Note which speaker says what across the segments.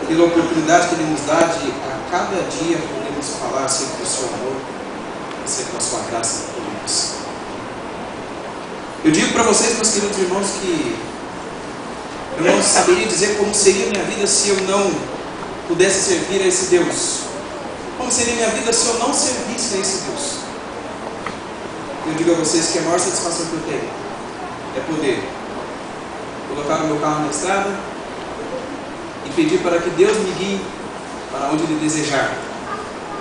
Speaker 1: pela oportunidade que Ele nos dá de, a cada dia, podermos falar acerca do Seu amor, acerca da Sua graça por nós. Eu digo para vocês, meus queridos irmãos, que eu não saberia dizer como seria a minha vida se eu não pudesse servir a esse Deus. Como seria a minha vida se eu não servisse a esse Deus? Eu digo a vocês que a maior satisfação que eu tenho é poder colocar o meu carro na estrada e pedir para que Deus me guie para onde Ele desejar.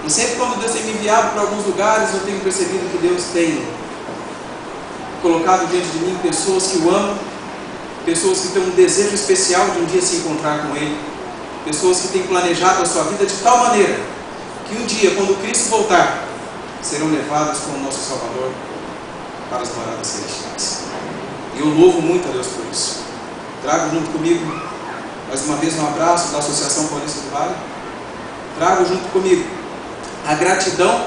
Speaker 1: E sempre quando Deus tem me enviado para alguns lugares, eu tenho percebido que Deus tem colocado diante de mim pessoas que o amam, pessoas que têm um desejo especial de um dia se encontrar com Ele, pessoas que têm planejado a sua vida de tal maneira que um dia, quando Cristo voltar, serão levados com o nosso Salvador para as moradas celestiais. E eu louvo muito a Deus por isso. Trago junto comigo, mais uma vez, um abraço da Associação Paulista do Vale. Trago junto comigo a gratidão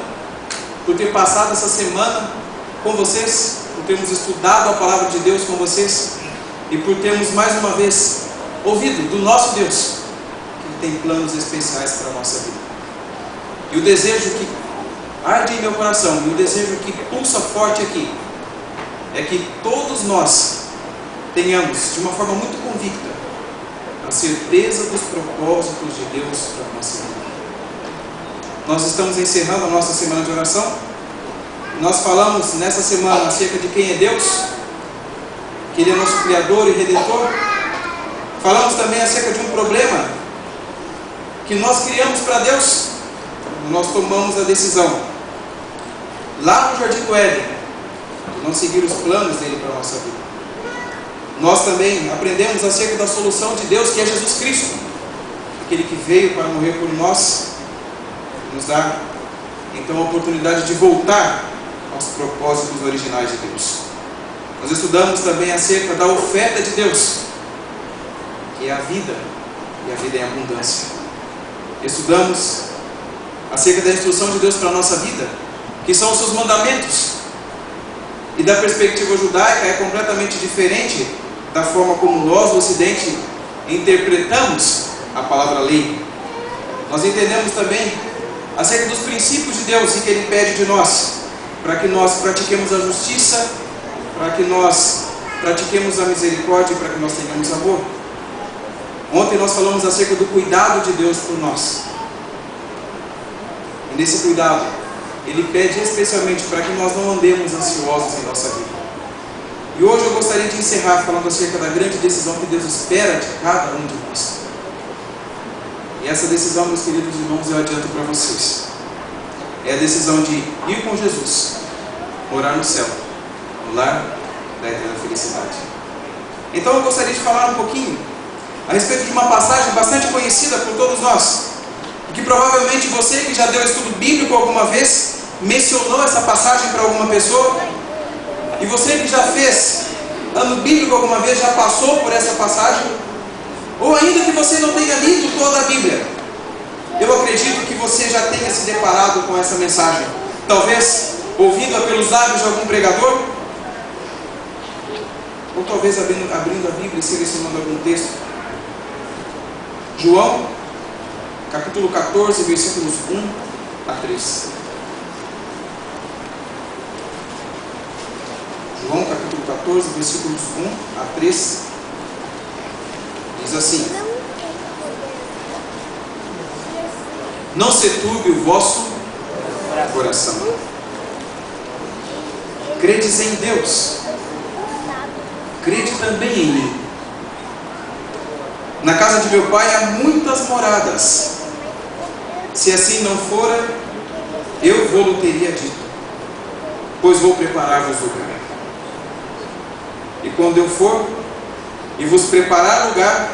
Speaker 1: por ter passado essa semana com vocês, por termos estudado a Palavra de Deus com vocês e por termos mais uma vez ouvido do nosso Deus, que tem planos especiais para a nossa vida. E o desejo que arde em meu coração, e o desejo que pulsa forte aqui, é que todos nós tenhamos, de uma forma muito convicta, a certeza dos propósitos de Deus para a nossa vida. Nós estamos encerrando a nossa semana de oração. Nós falamos nessa semana acerca de quem é Deus, que Ele é nosso Criador e Redentor. Falamos também acerca de um problema que nós criamos para Deus. Nós tomamos a decisão, lá no Jardim do Éden, de não seguir os planos dele para a nossa vida. Nós também aprendemos acerca da solução de Deus, que é Jesus Cristo, aquele que veio para morrer por nós, nos dar então a oportunidade de voltar aos propósitos originais de Deus. Nós estudamos também acerca da oferta de Deus, que é a vida, e a vida em abundância. Estudamos acerca da instrução de Deus para a nossa vida, que são os seus mandamentos. E da perspectiva judaica é completamente diferente da forma como nós, no Ocidente, interpretamos a palavra lei. Nós entendemos também acerca dos princípios de Deus e que Ele pede de nós, para que nós pratiquemos a justiça, para que nós pratiquemos a misericórdia e para que nós tenhamos amor. Ontem nós falamos acerca do cuidado de Deus por nós. E nesse cuidado, Ele pede especialmente para que nós não andemos ansiosos em nossa vida. E hoje eu gostaria de encerrar falando acerca da grande decisão que Deus espera de cada um de nós. E essa decisão, meus queridos irmãos, eu adianto para vocês. É a decisão de ir com Jesus, morar no céu, no lar da eterna felicidade. Então eu gostaria de falar um pouquinho a respeito de uma passagem bastante conhecida por todos nós, que provavelmente você que já deu estudo bíblico alguma vez, mencionou essa passagem para alguma pessoa, e você que já fez ano bíblico alguma vez, já passou por essa passagem, ou ainda que você não tenha lido toda a Bíblia, eu acredito que você já tenha se deparado com essa mensagem, talvez ouvindo-a pelos lábios de algum pregador, ou talvez abrindo a Bíblia e selecionando algum texto. João, capítulo 14, versículos 1 a 3. João, capítulo 14, versículos 1 a 3. Diz assim: Não se turbe o vosso coração. Credes em Deus, crede também em mim. Na casa de meu pai há muitas moradas. Se assim não fora, eu vou-lo teria dito, pois vou preparar-vos lugar. E quando eu for e vos preparar lugar,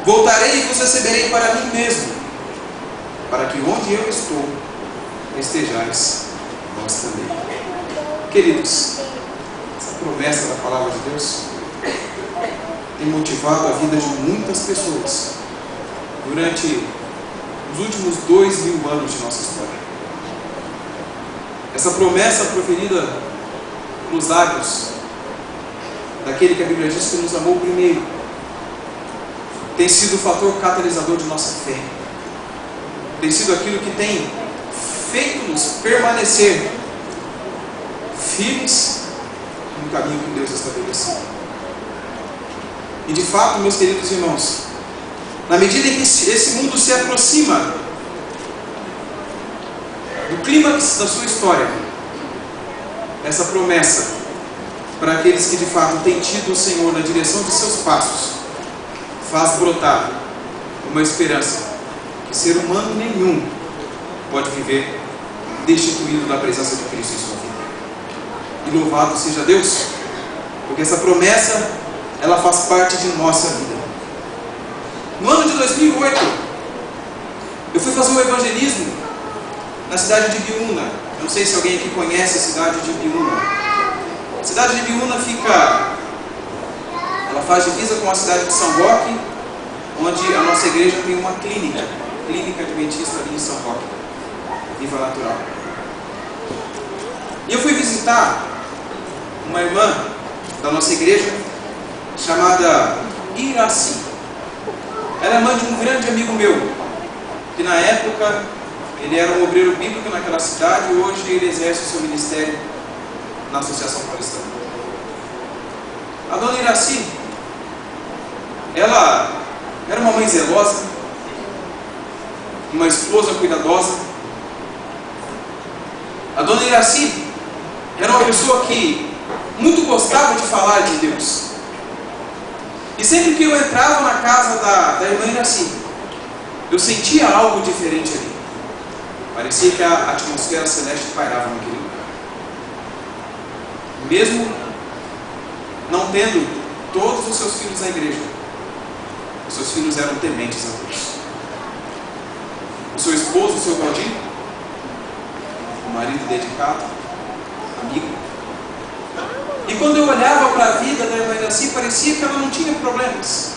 Speaker 1: voltarei e vos receberei para mim mesmo, para que onde eu estou, estejais vós também. Queridos, essa promessa da palavra de Deus tem motivado a vida de muitas pessoas durante os últimos 2000 anos de nossa história. Essa promessa proferida pelos lábios daquele que a Bíblia diz que nos amou primeiro, tem sido o fator catalisador de nossa fé. Tem sido aquilo que tem feito-nos permanecer firmes no caminho que Deus estabeleceu. E de fato, meus queridos irmãos, na medida em que esse mundo se aproxima do clímax da sua história, essa promessa para aqueles que de fato têm tido o Senhor na direção de seus passos, faz brotar uma esperança que ser humano nenhum pode viver destituído da presença de Cristo em sua vida. E louvado seja Deus, porque essa promessa, ela faz parte de nossa vida. No ano de 2008, eu fui fazer um evangelismo na cidade de Biúna. Eu não sei se alguém aqui conhece a cidade de Biúna. A cidade de Biúna ela faz divisa com a cidade de São Roque, onde a nossa igreja tem uma clínica adventista ali em São Roque, Viva Natural. E eu fui visitar uma irmã da nossa igreja, chamada Iraci. Ela é mãe de um grande amigo meu, que na época ele era um obreiro bíblico naquela cidade e hoje ele exerce o seu ministério na Associação Paulistana. A dona Iraci, ela era uma mãe zelosa, uma esposa cuidadosa. A dona Iraci era uma pessoa que muito gostava de falar de Deus. E sempre que eu entrava na casa da irmã Iraci, eu sentia algo diferente ali. Parecia que a atmosfera celeste pairava naquele lugar. Mesmo não tendo todos os seus filhos na igreja, os seus filhos eram tementes a Deus. O seu esposo, o seu Claudinho, um marido dedicado, amigo. E quando eu olhava para a vida da irmã Iraci, parecia que ela não tinha problemas.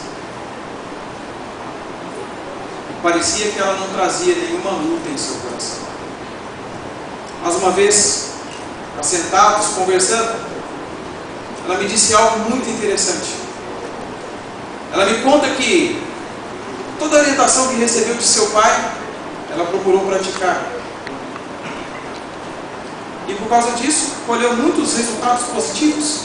Speaker 1: Parecia que ela não trazia nenhuma luta em seu coração. Mas uma vez, sentados, conversando, ela me disse algo muito interessante. Ela me conta que toda a orientação que recebeu de seu pai, ela procurou praticar. E por causa disso, colheu muitos resultados positivos.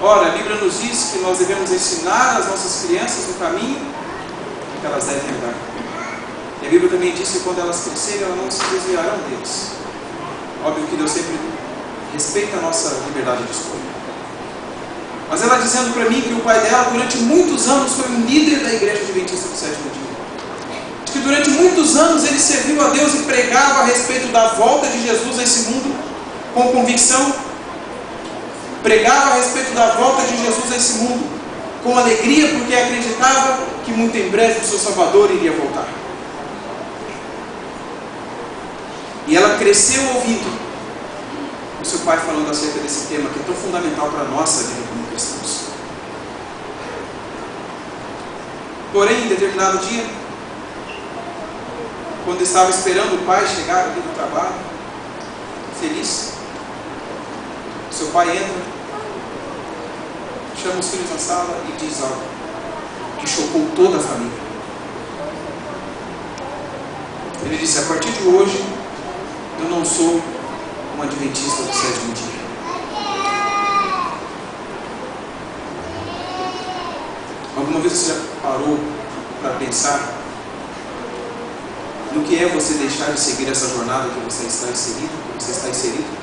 Speaker 1: Ora, a Bíblia nos diz que nós devemos ensinar as nossas crianças no caminho que elas devem andar. E a Bíblia também diz que quando elas crescerem, elas não se desviarão deles. Óbvio que Deus sempre respeita a nossa liberdade de escolha. Mas ela dizendo para mim que o pai dela, durante muitos anos, foi um líder da igreja adventista do sétimo dia. Que durante muitos anos ele serviu a Deus e pregava a respeito da volta de Jesus a esse mundo com convicção. Pregava a respeito da volta de Jesus a esse mundo com alegria, porque acreditava que muito em breve o seu Salvador iria voltar. E ela cresceu ouvindo o seu pai falando acerca desse tema que é tão fundamental para a nossa vida como cristãos. Porém, em determinado dia, quando estava esperando o pai chegar ali do trabalho, feliz, seu pai entra, chama os filhos na sala e diz algo que chocou toda a família. Ele disse: a partir de hoje, eu não sou um adventista do sétimo dia. Alguma vez você já parou para pensar no que é você deixar de seguir essa jornada que você está inserido?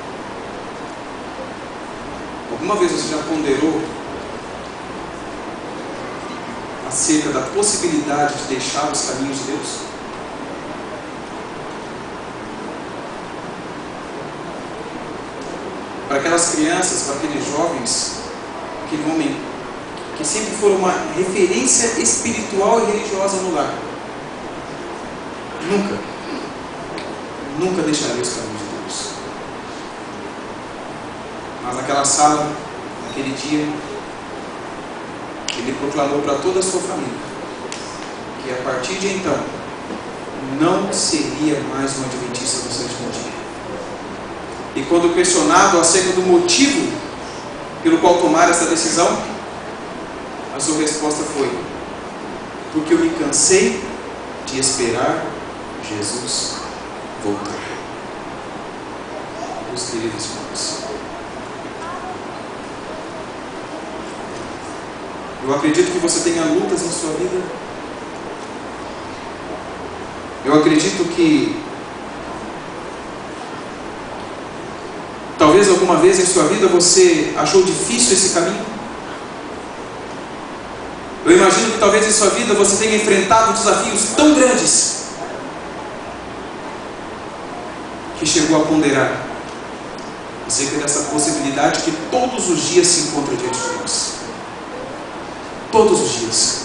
Speaker 1: Alguma vez você já ponderou acerca da possibilidade de deixar os caminhos de Deus? Para aquelas crianças, para aqueles jovens, aquele homem que sempre foram uma referência espiritual e religiosa no lar, nunca deixaria os caminhos de Deus. Mas naquela sala, naquele dia, ele proclamou para toda a sua família que a partir de então não seria mais um adventista do sétimo dia. E quando questionado acerca do motivo pelo qual tomar essa decisão, a sua resposta foi: porque eu me cansei de esperar Jesus voltar. Meus queridos irmãos, eu acredito que você tenha lutas em sua vida. Eu acredito que talvez alguma vez em sua vida você achou difícil esse caminho. Eu imagino que talvez em sua vida você tenha enfrentado desafios tão grandes que chegou a ponderar acerca dessa possibilidade que todos os dias se encontra diante de nós. Todos os dias.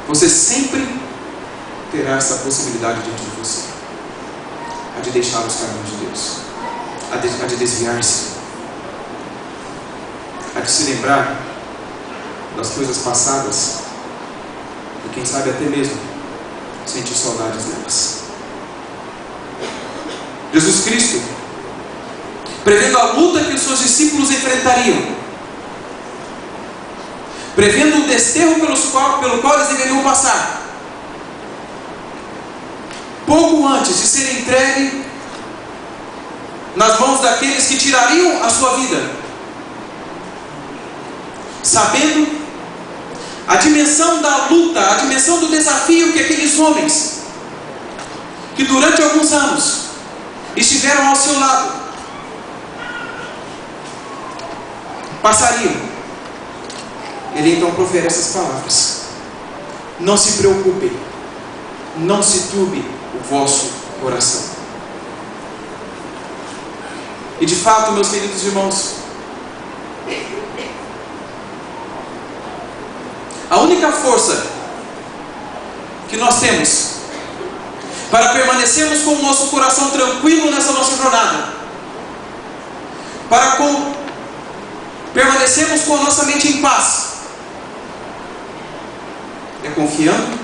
Speaker 1: Você sempre terá essa possibilidade diante de você. A de deixar os caminhos de Deus. A de desviar-se. A de se lembrar das coisas passadas. E quem sabe até mesmo sentir saudades delas. Jesus Cristo, prevendo a luta que os seus discípulos enfrentariam, prevendo o desterro pelo qual eles deveriam passar, pouco antes de ser entregue nas mãos daqueles que tirariam a sua vida, sabendo a dimensão da luta, a dimensão do desafio que aqueles homens, que durante alguns anos estiveram ao seu lado, passariam. Ele então profere essas palavras: não se preocupem, não se turbe o vosso coração. E de fato, meus queridos irmãos, a única força que nós temos para permanecermos com o nosso coração tranquilo nessa nossa jornada, para permanecermos com a nossa mente em paz, é confiando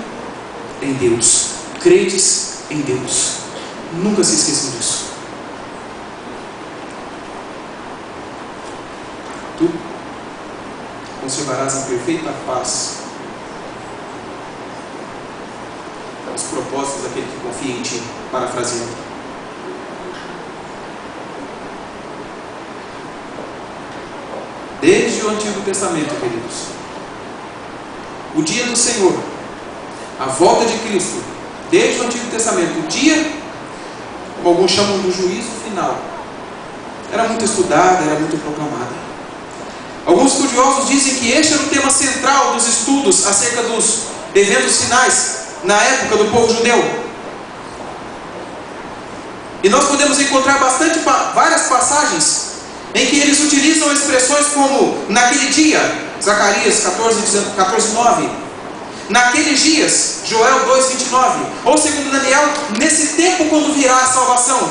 Speaker 1: em Deus. Credes em Deus. Nunca se esqueçam disso. Tu conservarás em perfeita paz os propósitos daquele que confia em ti, parafraseando. Desde o Antigo Testamento, queridos, o dia do Senhor, a volta de Cristo, desde o Antigo Testamento, o dia, como alguns chamam do juízo final, era muito estudada, era muito proclamada. Alguns estudiosos dizem que este era o tema central dos estudos acerca dos eventos finais na época do povo judeu. E nós podemos encontrar várias passagens em que eles utilizam expressões como naquele dia, Zacarias 14:9, naqueles dias, Joel 2:29, ou segundo Daniel, nesse tempo quando virá a salvação,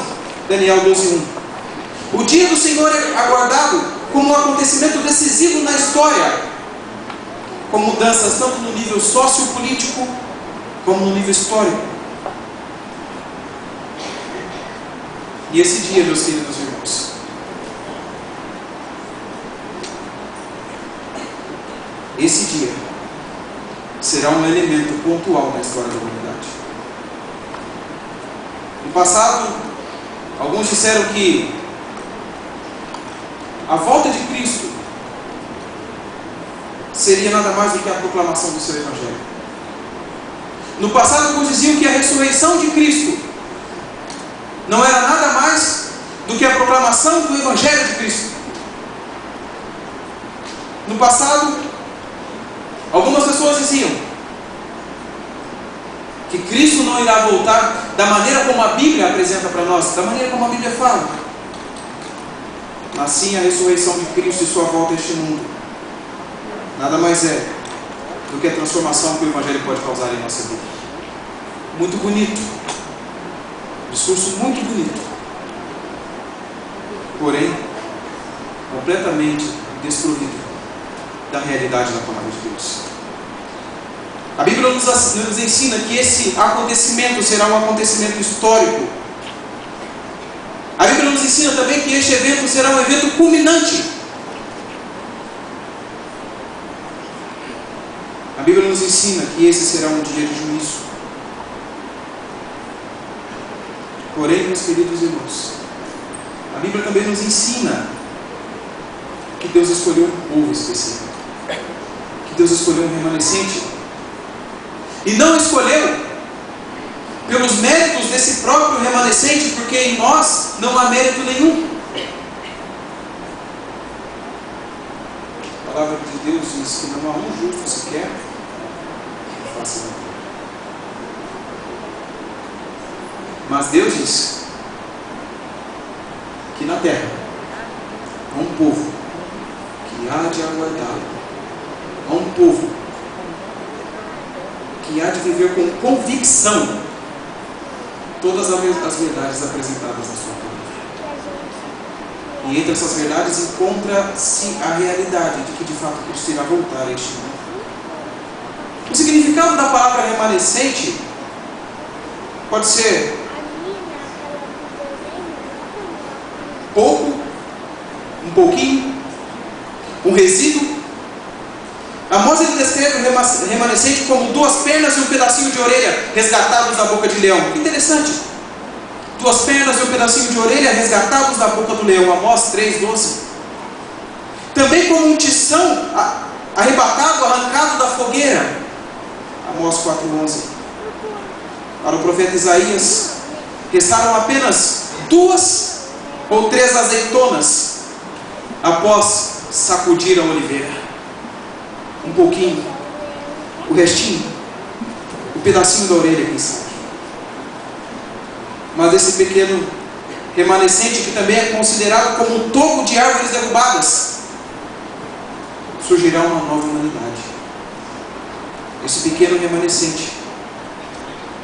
Speaker 1: Daniel 12:1. O dia do Senhor é aguardado como um acontecimento decisivo na história, com mudanças tanto no nível sociopolítico como no nível histórico. E esse dia, meus queridos irmãos, esse dia será um elemento pontual na história da humanidade. No passado, alguns disseram que a volta de Cristo seria nada mais do que a proclamação do seu Evangelho. No passado, alguns diziam que a ressurreição de Cristo não era nada mais do que a proclamação do Evangelho de Cristo. No passado, algumas pessoas diziam que Cristo não irá voltar da maneira como a Bíblia apresenta para nós, da maneira como a Bíblia fala, mas sim a ressurreição de Cristo e sua volta a este mundo nada mais é do que a transformação que o Evangelho pode causar em nossa vida. Muito bonito, discurso muito bonito, porém completamente desprovido da realidade da palavra de Deus. A Bíblia nos ensina que esse acontecimento será um acontecimento histórico. A Bíblia nos ensina também que este evento será um evento culminante. nos ensina que esse será um dia de juízo. Porém, meus queridos irmãos, a Bíblia também nos ensina que Deus escolheu um povo específico, que Deus escolheu um remanescente, e não escolheu pelos méritos desse próprio remanescente, porque em nós não há mérito nenhum. A palavra de Deus diz que não há um justo sequer que faça nada. Mas Deus diz que na terra há um povo que há de aguardá-lo, há um povo que há de viver com convicção todas as verdades apresentadas na sua palavra. E entre essas verdades encontra-se a realidade de que de fato Cristo irá voltar a este mundo. O significado da palavra remanescente pode ser pouco, um pouquinho, um resíduo. Amós ele descreve o remanescente como 2 pernas e um pedacinho de orelha resgatados da boca de leão. Interessante. 2 pernas e um pedacinho de orelha resgatados da boca do leão. Amós 3:12. Também como um tição arrebatado, arrancado da fogueira. Amós 4:11. Para o profeta Isaías, restaram apenas 2 ou 3 azeitonas após sacudir a oliveira. Um pouquinho, o restinho, o pedacinho da orelha, quem sabe. Mas esse pequeno remanescente, que também é considerado como um toco de árvores derrubadas, surgirá uma nova humanidade. Esse pequeno remanescente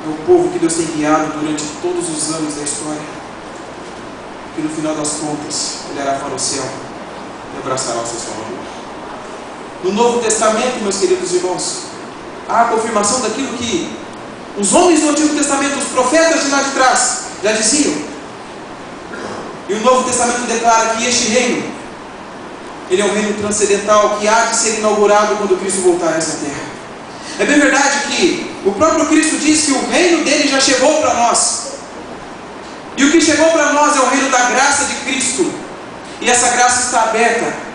Speaker 1: é o povo que Deus tem guiado durante todos os anos da história, que no final das contas olhará para o céu e abraçará o seu Salvador. No Novo Testamento, meus queridos irmãos, há a confirmação daquilo que os homens do Antigo Testamento, os profetas de lá de trás, já diziam. E o Novo Testamento declara que este reino, ele é um reino transcendental que há de ser inaugurado quando Cristo voltar a essa terra. É bem verdade que o próprio Cristo diz que o reino dele já chegou para nós. E o que chegou para nós é o reino da graça de Cristo. E essa graça está aberta.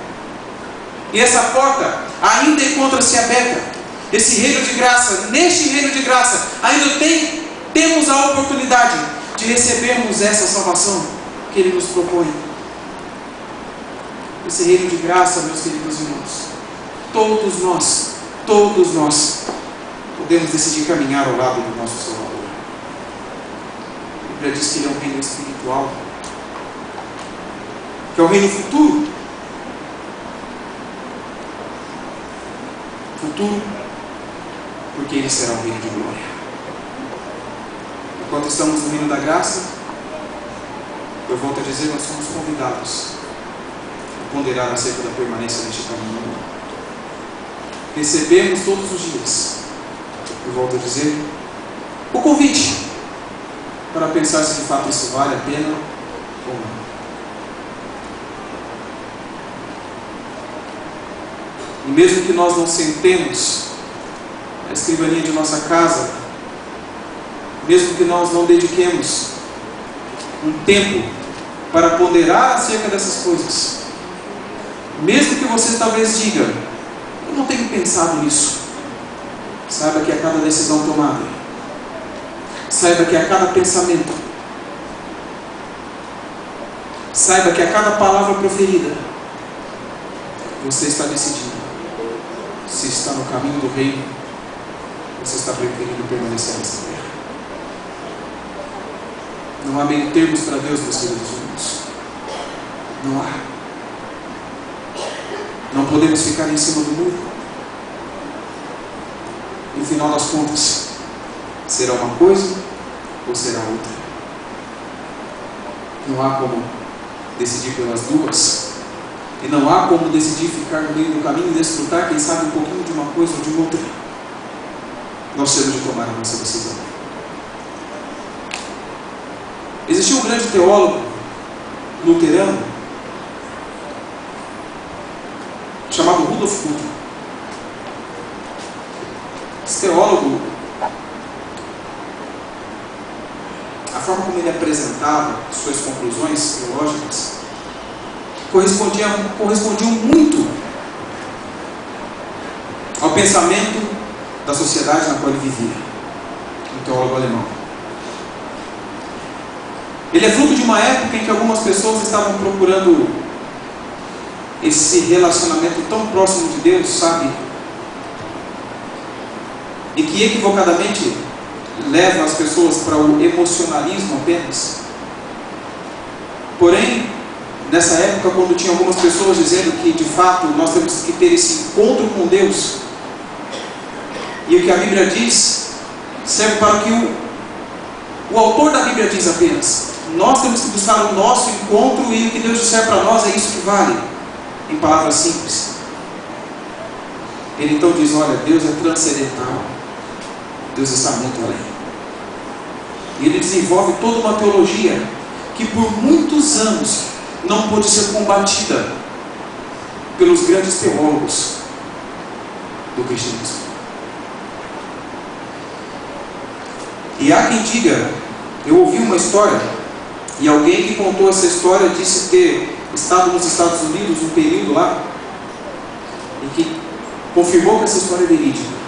Speaker 1: E essa porta ainda encontra-se aberta. Esse reino de graça, neste reino de graça, ainda temos a oportunidade de recebermos essa salvação que Ele nos propõe. Esse reino de graça, meus queridos irmãos, todos nós podemos decidir caminhar ao lado do nosso Salvador. A Bíblia diz que Ele é um reino espiritual, que é um reino futuro. Porque Ele será um reino de glória. Enquanto estamos no reino da graça, eu volto a dizer, nós somos convidados a ponderar acerca da permanência neste caminho. Recebemos todos os dias, eu volto a dizer, o convite para pensar se de fato isso vale a pena ou não. E mesmo que nós não sentemos na escrivaninha de nossa casa, mesmo que nós não dediquemos um tempo para ponderar acerca dessas coisas, mesmo que você talvez diga, eu não tenho pensado nisso, saiba que a cada decisão tomada, saiba que a cada pensamento, saiba que a cada palavra proferida, você está decidindo se está no caminho do reino, você está preferindo permanecer nessa terra. Não há meio termos para Deus, meus queridos irmãos. Não há. Não podemos ficar em cima do muro. No final das contas, será uma coisa ou será outra. Não há como decidir pelas duas. E não há como decidir ficar no meio do caminho e desfrutar, quem sabe, um pouquinho de uma coisa ou de outra. Nós temos de tomar a nossa decisão. Existiu um grande teólogo luterano chamado Rudolf Bultmann. Esse teólogo, a forma como ele apresentava suas conclusões teológicas correspondiam muito ao pensamento da sociedade na qual ele vivia, um teólogo alemão. Ele é fruto de uma época em que algumas pessoas estavam procurando esse relacionamento tão próximo de Deus, sabe? E que equivocadamente leva as pessoas para o emocionalismo apenas. Porém, nessa época, quando tinha algumas pessoas dizendo que de fato nós temos que ter esse encontro com Deus, e o que a Bíblia diz serve para que o autor da Bíblia diz apenas: nós temos que buscar o nosso encontro, e o que Deus disser para nós é isso que vale, em palavras simples. Ele então diz: olha, Deus é transcendental, Deus está muito além. E ele desenvolve toda uma teologia que por muitos anos não pôde ser combatida pelos grandes teólogos do cristianismo. E há quem diga, eu ouvi uma história, e alguém que contou essa história disse ter estado nos Estados Unidos um período lá, e que confirmou que essa história é verídica.